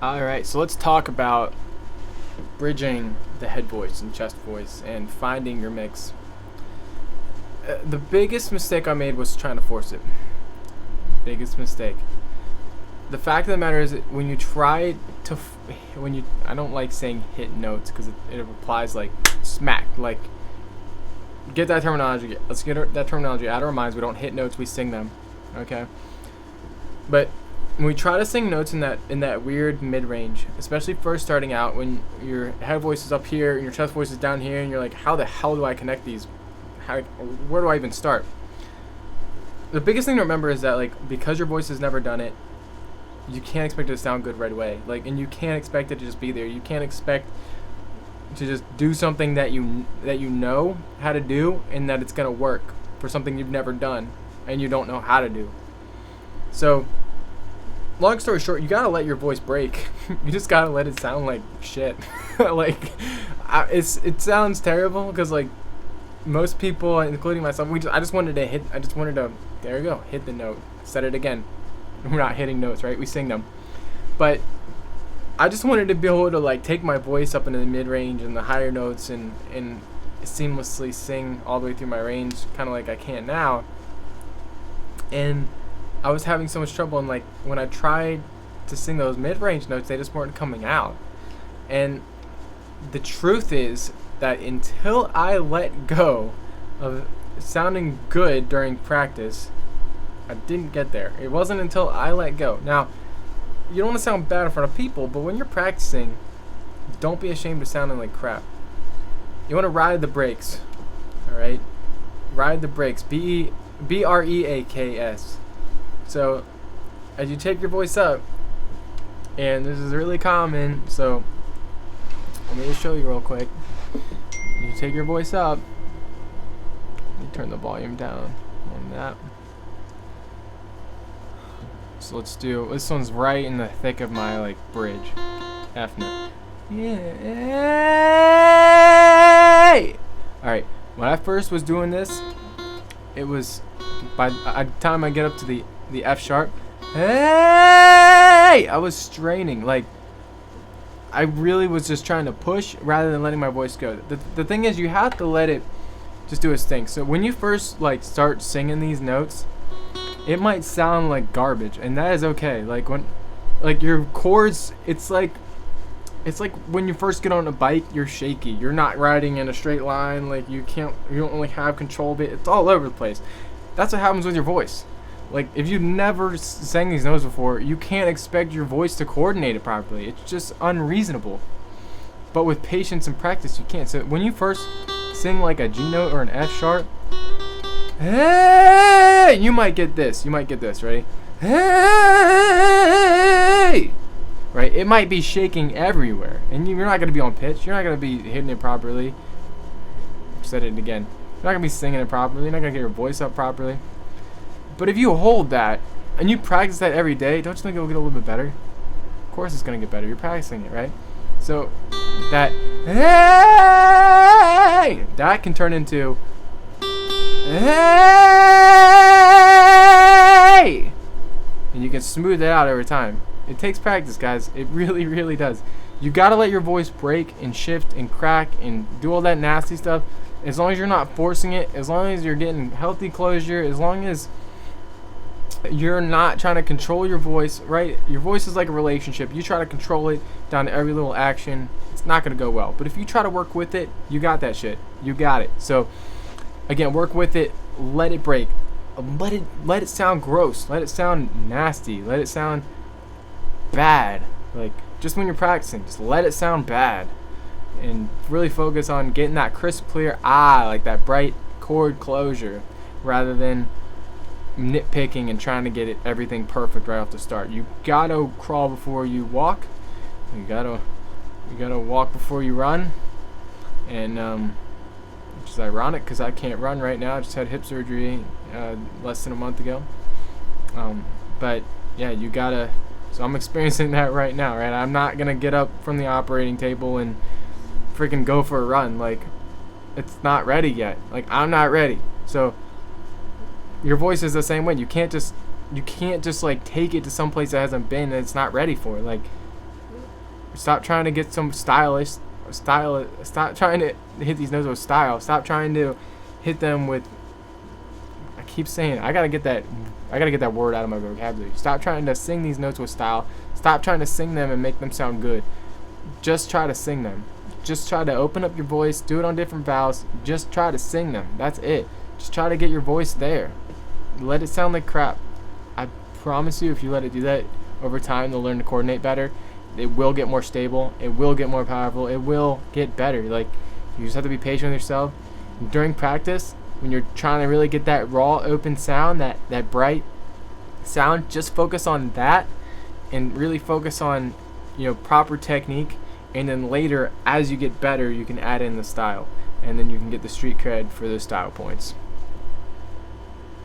Alright, so let's talk about bridging the head voice and chest voice and finding your mix. The biggest mistake I made was trying to force it. Biggest mistake. The fact of the matter is that when you try to, I don't like saying hit notes because it applies like smack, like, get that terminology, let's get that terminology out of our minds. We don't hit notes, we sing them, okay? But when we try to sing notes in that weird mid-range, especially first starting out, when your head voice is up here and your chest voice is down here, and you're like, how the hell do I connect these? Where do I even start? The biggest thing to remember is that, like, because your voice has never done it, you can't expect it to sound good right away. Like, and you can't expect it to just be there. You can't expect to just do something that you know how to do and that it's gonna work for something you've never done and you don't know how to do. So, long story short, you gotta let your voice break. You just gotta let it sound like shit. Like, it sounds terrible because, like, most people, including myself, I just wanted to, there you go, hit the note. Said it again. We're not hitting notes, right? We sing them. But I just wanted to be able to, like, take my voice up into the mid-range and the higher notes and seamlessly sing all the way through my range, kind of like I can now. And I was having so much trouble, and, like, when I tried to sing those mid-range notes, they just weren't coming out. And the truth is that until I let go of sounding good during practice, I didn't get there. It wasn't until I let go. Now, you don't want to sound bad in front of people, but when you're practicing, don't be ashamed of sounding like crap. You want to ride the brakes, all right? Ride the brakes. B-R-E-A-K-S. So, as you take your voice up, and this is really common, so let me just show you real quick. You take your voice up, you turn the volume down on that. So let's do, this one's right in the thick of my, like, bridge. F note. Yeah. Alright, when I first was doing this, it was, by the time I get up to the F sharp, hey! I was straining, like, I really was just trying to push rather than letting my voice go. The thing is, you have to let it just do its thing. So when you first, like, start singing these notes, it might sound like garbage, and that is okay. Like, when, like, your chords, it's like when you first get on a bike, you're shaky. You're not riding in a straight line. Like, you don't really have control of it. It's all over the place. That's what happens with your voice. Like, if you've never sang these notes before, you can't expect your voice to coordinate it properly. It's just unreasonable. But with patience and practice, you can. So when you first sing like a G note or an F sharp, hey, you might get this. Ready? Hey, right? It might be shaking everywhere, and you're not gonna be on pitch. You're not gonna be hitting it properly. Said it again. You're not gonna be singing it properly. You're not gonna get your voice up properly. But if you hold that and you practice that every day, don't you think it'll get a little bit better? Of course, it's gonna get better. You're practicing it, right? So that hey, that can turn into hey, and you can smooth it out every time. It takes practice, guys. It really, really does. You gotta let your voice break and shift and crack and do all that nasty stuff. As long as you're not forcing it, as long as you're getting healthy closure, as long as you're not trying to control your voice, right? Your voice is like a relationship. You try to control it down to every little action, it's not gonna go well. But if you try to work with it, you got that shit. You got it. So again, work with it. Let it break. Let it sound gross. Let it sound nasty. Let it sound bad. Like, just when you're practicing, just let it sound bad, and really focus on getting that crisp, clear like that bright chord closure, rather than nitpicking and trying to get everything perfect right off the start. You gotta crawl before you walk. You gotta walk before you run. And which is ironic because I can't run right now. I just had hip surgery less than a month ago. But yeah, you gotta. So I'm experiencing that right now, right? I'm not gonna get up from the operating table and freaking go for a run. Like, it's not ready yet. Like, I'm not ready. So your voice is the same way. You can't just like take it to some place that hasn't been and it's not ready for. Like, Stop trying to get some style. Stop trying to hit these notes with style. Stop trying to hit them with. I keep saying I gotta get that word out of my vocabulary. Stop trying to sing these notes with style. Stop trying to sing them and make them sound good. Just try to sing them. Just try to open up your voice. Do it on different vowels. Just try to sing them. That's it. Just try to get your voice there. Let it sound like crap. I promise you, if you let it do that over time, they'll learn to coordinate better. It will get more stable. It will get more powerful. It will get better. Like, you just have to be patient with yourself. During practice, when you're trying to really get that raw, open sound, that bright sound, just focus on that and really focus on, proper technique. And then later, as you get better, you can add in the style. And then you can get the street cred for those style points.